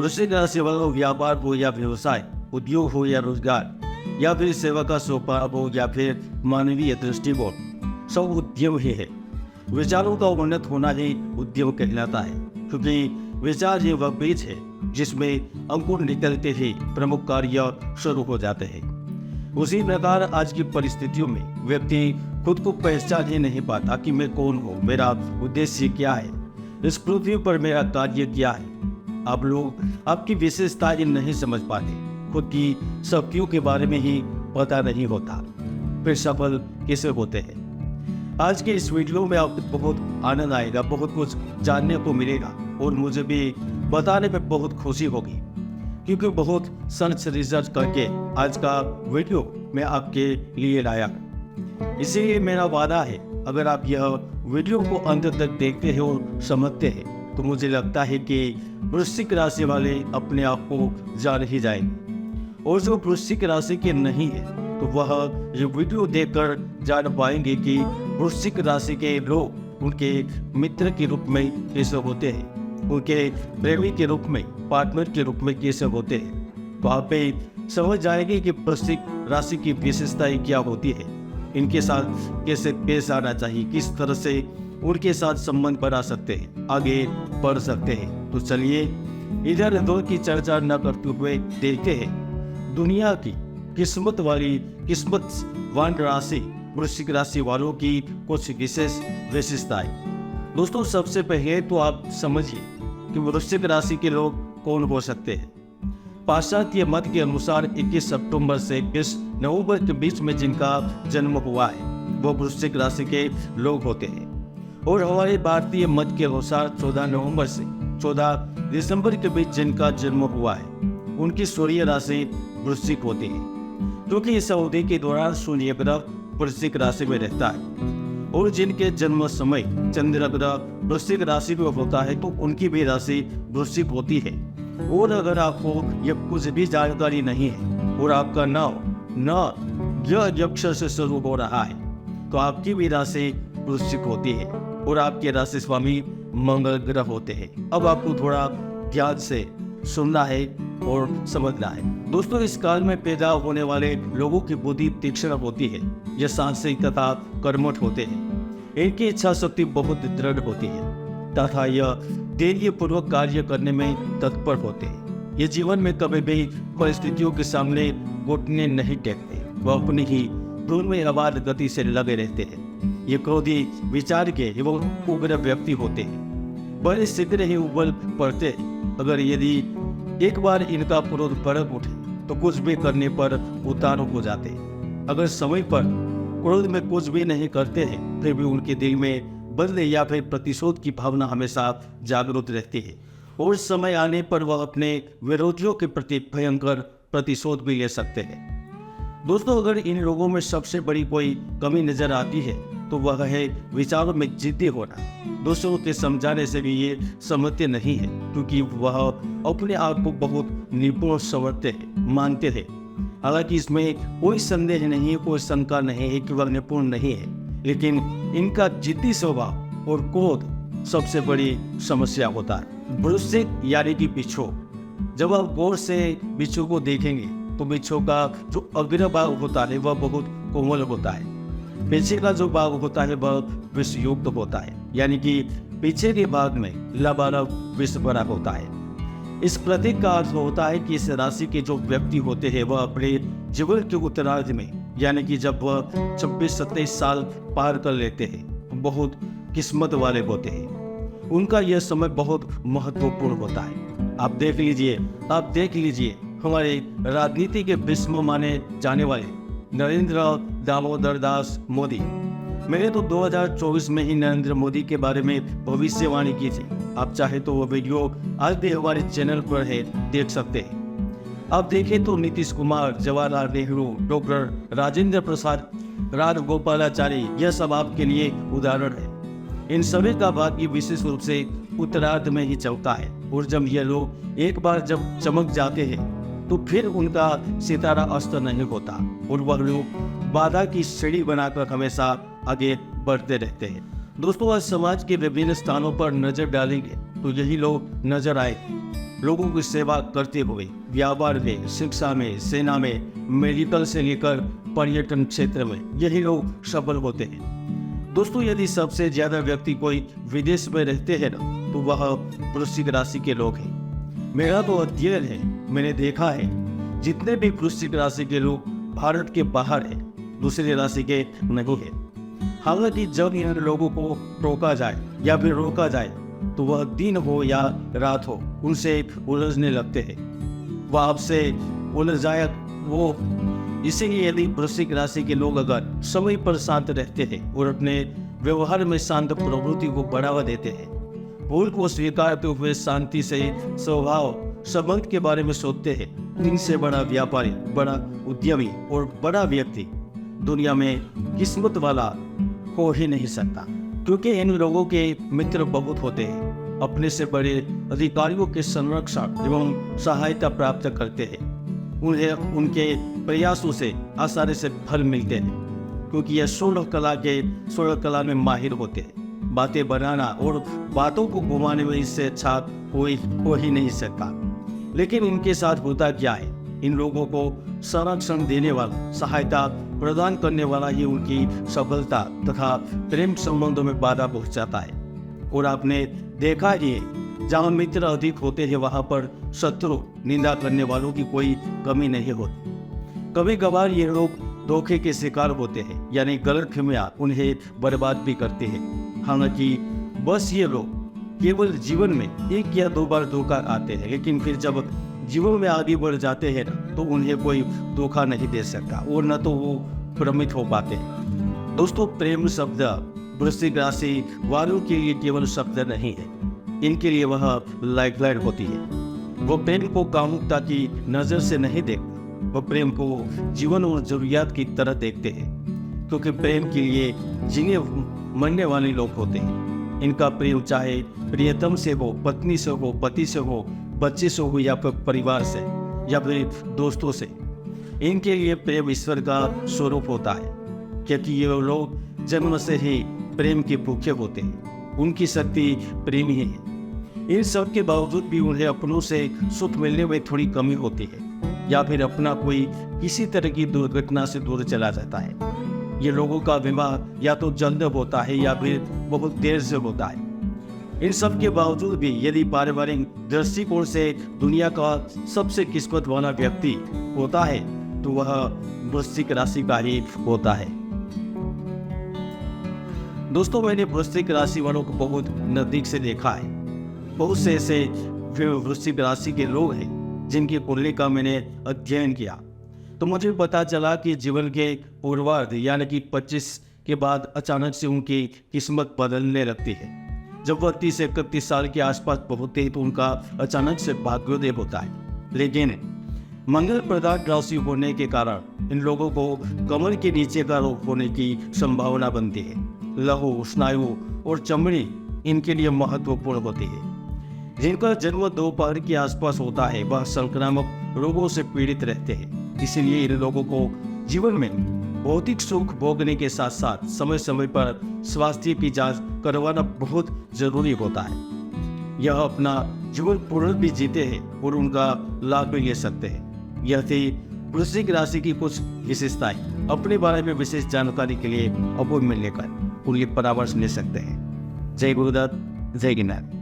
वृश्चिक राशि वालों व्यापार हो या व्यवसाय, उद्योग हो या रोजगार, या फिर सेवा का स्वभाव हो या फिर मानवीय दृष्टिकोण, सब उद्यम ही है। विचारों का उन्नत होना ही उद्यम कहलाता है, क्योंकि विचार ही वह बीज है जिसमें अंकुर निकलते ही प्रमुख कार्य शुरू हो जाते हैं। उसी प्रकार आज की परिस्थितियों में व्यक्ति खुद को पहचान ही नहीं पाता कि मैं कौन हूँ, मेरा उद्देश्य क्या है, इस पृथ्वी पर मेरा कार्य क्या है। आप लोग आपकी विशेषताएं नहीं समझ पाते, खुद की शक्तियों के बारे में ही पता नहीं होता, फिर सफल कैसे होते हैं। आज के इस वीडियो में आपको बहुत आनंद आएगा, बहुत कुछ जानने को मिलेगा और मुझे भी बताने में बहुत खुशी होगी, क्योंकि बहुत सर्च रिसर्च करके आज का वीडियो मैं आपके लिए लाया। इसीलिए मेरा वादा है, अगर आप यह वीडियो को अंत तक देखते हैं और समझते हैं तो मुझे लगता है कि वृश्चिक राशि वाले अपने आप को जान ही जाएंगे, और जो वृश्चिक राशि के नहीं है तो वह ये वीडियो देखकर जान पाएंगे कि वृश्चिक राशि के लोग उनके मित्र के रूप में कैसे होते हैं, उनके प्रेमी के रूप में, पार्टनर के रूप में कैसे होते हैं। तो आप समझ जाएंगे कि वृश्चिक राशि की विशेषताएं क्या होती है, इनके साथ कैसे पेश आना चाहिए, किस तरह से उनके साथ संबंध बना सकते हैं, आगे बढ़ सकते हैं। तो चलिए इधर उधर की चर्चा न करते हुए देखते हैं दुनिया की किस्मतवान राशि वृश्चिक राशि वालों की कुछ विशेष विशेषताएं। दोस्तों, सबसे पहले तो आप समझिए कि वृश्चिक राशि के लोग कौन हो सकते हैं। पाश्चात्य मत के अनुसार 21 अक्टूबर से 21 नवंबर के बीच में जिनका जन्म हुआ है वो वृश्चिक राशि के लोग होते हैं, और हमारे भारतीय मत के अनुसार 14 नवंबर से 14 दिसंबर के बीच जिनका जन्म हुआ है उनकी सूर्य राशि वृश्चिक होती है, क्योंकि इस अवधि के दौरान सूर्य ग्रह वृश्चिक राशि में रहता है। और जिनके जन्म समय चंद्र ग्रह वृश्चिक राशि में होता है तो उनकी भी राशि वृश्चिक होती है। और अगर आपको यह कुछ भी जानकारी नहीं है और आपका नाम य अक्षर से शुरू हो रहा है तो आपकी भी राशि वृश्चिक होती है और आपके राशि स्वामी मंगल ग्रह होते हैं। अब आपको थोड़ा ध्यान से सुनना है और समझना है। दोस्तों, इस काल में पैदा होने वाले लोगों की बुद्धि तीक्ष्ण होती है, यह साहसिक तथा कर्मठ होते हैं, इनकी इच्छा शक्ति बहुत दृढ़ होती है तथा यह धैर्यपूर्वक कार्य करने में तत्पर होते हैं। ये जीवन में कभी भी परिस्थितियों के सामने घुटने नहीं टेकते, वह अपनी ही धुन में अबाध गति से लगे रहते हैं। ये क्रोधी विचार के एवं उग्र व्यक्ति होते हैं, बड़े शीघ्र ही उबल पड़ते हैं। अगर यदि एक बार इनका क्रोध भड़क उठे तो कुछ भी करने पर उतारू हो जाते हैं। अगर समय पर क्रोध में कुछ भी नहीं करते हैं फिर भी उनके दिल में बदले या फिर प्रतिशोध की भावना हमेशा जागरूक रहती है, और समय आने पर वह अपने विरोधियों के प्रति भयंकर प्रतिशोध भी ले सकते हैं। दोस्तों, अगर इन लोगों में सबसे बड़ी कोई कमी नजर आती है तो वह है विचारों में जिद्दी होना। दूसरों के समझाने से भी ये समझते नहीं है, क्योंकि वह अपने आप को बहुत निपुण समझते हैं, मानते हैं। हालांकि इसमें कोई संदेह नहीं, कोई शंका नहीं है कि वह निपुण नहीं है, लेकिन इनका जिद्दी स्वभाव और क्रोध सबसे बड़ी समस्या होता है। वृश्चिक यानी कि बिच्छू, जब आप गौर से बिच्छू को देखेंगे तो बिच्छू का जो अग्र भाग होता है वह बहुत कोमल होता है, पीछे का जो भाग होता है वह विषयुक्त होता है, यानी कि पीछे के भाग में लबालब विष भरा होता है। इस प्रतीक का अर्थ होता है कि इस राशि के जो व्यक्ति होते हैं वह अपने जीवन के उत्तरार्ध में, यानी कि जब वह 26-27 साल पार कर लेते हैं, बहुत किस्मत वाले होते हैं। उनका यह समय बहुत महत्वपूर्ण होता है। आप देख लीजिए हमारे राजनीति के भीष्म माने जाने वाले नरेंद्र दामोदर दास मोदी, मैंने तो 2024 में ही नरेंद्र मोदी के बारे में भविष्यवाणी की थी। आप चाहे तो वो वीडियो आज भी हमारे चैनल पर है, देख सकते हैं। आप देखें तो नीतीश कुमार, जवाहरलाल नेहरू, डॉक्टर राजेंद्र प्रसाद, राजगोपालाचारी, यह सब आपके लिए उदाहरण है। इन सभी का भाग्य विशेष रूप से उत्तरार्ध में ही चलता है, और जब ये लोग एक बार जब चमक जाते हैं तो फिर उनका सितारा अस्त नहीं होता, और वह लोग बाधा की सीढ़ी बनाकर हमेशा आगे बढ़ते रहते हैं। दोस्तों, आज समाज के विभिन्न स्थानों पर नजर डालेंगे तो यही लोग नजर आए। लोगों की सेवा करते हुए व्यापार में, शिक्षा में, सेना में, मेडिकल से लेकर पर्यटन क्षेत्र में यही लोग सफल होते हैं। दोस्तों, यदि सबसे ज्यादा व्यक्ति कोई विदेश में रहते हैं ना, तो वह वृश्चिक राशि के लोग हैं। मेरा तो अध्ययन है, मैंने देखा है जितने भी वृश्चिक राशि के लोग भारत के बाहर हैं, दूसरी राशि के नहीं है। हालांकि जब इन लोगों को टोका जाए या फिर रोका जाए तो वह दिन हो या रात हो उनसे उलझने लगते हैं, वह आपसे उलझ जाए वो। इसीलिए यदि वृश्चिक राशि के लोग अगर समय पर शांत रहते हैं और अपने व्यवहार में शांत प्रवृत्ति को बढ़ावा देते हैं, भूल को स्वीकारते हुए शांति से स्वभाव संबंध के बारे में सोचते हैं, इनसे बड़ा व्यापारी, बड़ा उद्यमी और बड़ा व्यक्ति दुनिया में किस्मत वाला हो ही नहीं सकता। क्योंकि इन लोगों के मित्र बहुत होते हैं, अपने से बड़े अधिकारियों के संरक्षण एवं सहायता प्राप्त करते हैं। उन्हें उनके प्रयासों से आसानी से फल मिलते हैं, क्योंकि यह स्वर्ण कला में माहिर होते हैं। बातें बनाना और बातों को घुमाने में इससे अच्छा कोई हो ही नहीं सकता। लेकिन इनके साथ होता क्या है, इन लोगों को संरक्षण देने वाला, सहायता प्रदान करने वाला ही उनकी सफलता तथा प्रेम संबंधों में बाधा पहुंचाता है। और आपने देखा ही है, जहां मित्र अधिक होते हैं वहां पर शत्रु, निंदा करने वालों की कोई कमी नहीं होती। कभी कभार ये लोग धोखे के शिकार होते हैं, यानी गलतफहमियां उन्हें बर्बाद भी करते हैं। हालांकि बस ये लोग केवल जीवन में 1 या 2 बार धोखा आते हैं, लेकिन फिर जब जीवन में आगे बढ़ जाते हैं ना, तो उन्हें कोई धोखा नहीं दे सकता और न तो वो भ्रमित हो पाते हैं। दोस्तों, प्रेम शब्द वृश्चिक राशि वालों के लिए केवल शब्द नहीं है, इनके लिए वह लाइफलाइन होती है। वो प्रेम को कामुकता की नजर से नहीं देखते, वो प्रेम को जीवन और जरूरियात की तरह देखते हैं, क्योंकि प्रेम के लिए जीने मरने वाले लोग होते हैं। इनका प्रेम चाहे प्रियतम से हो, पत्नी से हो, पति से हो, बच्चे से हो या फिर परिवार से या फिर दोस्तों से, इनके लिए प्रेम ईश्वर का स्वरूप होता है। क्योंकि ये लोग जन्म से ही प्रेम के भूखे होते हैं, उनकी शक्ति प्रेम ही है। इन सब के बावजूद भी उन्हें अपनों से सुख मिलने में थोड़ी कमी होती है, या फिर अपना कोई किसी तरह की दुर्घटना से दूर चला जाता है। ये लोगों का विवाह या तो जल्द होता है या फिर बहुत देर से होता है। इन सब के बावजूद भी यदि पारिवारिक दृष्टिकोण से दुनिया का सबसे किस्मत वाला व्यक्ति होता है तो वह वृश्चिक राशि का ही होता है। दोस्तों, मैंने वृश्चिक राशि वालों को बहुत नजदीक से देखा है। बहुत से ऐसे वृश्चिक राशि के लोग हैं जिनकी कुंडली का मैंने अध्ययन किया, तो मुझे पता चला कि जीवन के पूर्वार्ध यानी कि 25 के बाद अचानक से उनकी किस्मत बदलने लगती है। जब वह 30 से 31 साल के आसपास पहुंचते हैं तो उनका अचानक से भाग्योदय होता है। लेकिन मंगल प्रदान राशि होने के कारण इन लोगों को कमर के नीचे का रोग होने की संभावना बनती है। लहू, स्नायु और चमड़ी इनके लिए महत्वपूर्ण होती है। जिनका जन्म दोपहर के आसपास होता है वह संक्रामक रोगों से पीड़ित रहते हैं। इसलिए इन लोगों को जीवन में भौतिक सुख भोगने के साथ साथ समय समय पर स्वास्थ्य की जांच करवाना बहुत जरूरी होता है। यह अपना जीवन पूर्ण भी जीते हैं और उनका लाभ भी ले सकते हैं। यह थी वृश्चिक राशि की कुछ विशेषताएं। अपने बारे में विशेष जानकारी के लिए अपॉइंटमेंट लेकर उनके परामर्श ले सकते हैं। जय गुरुदत्त, जय गिरनार।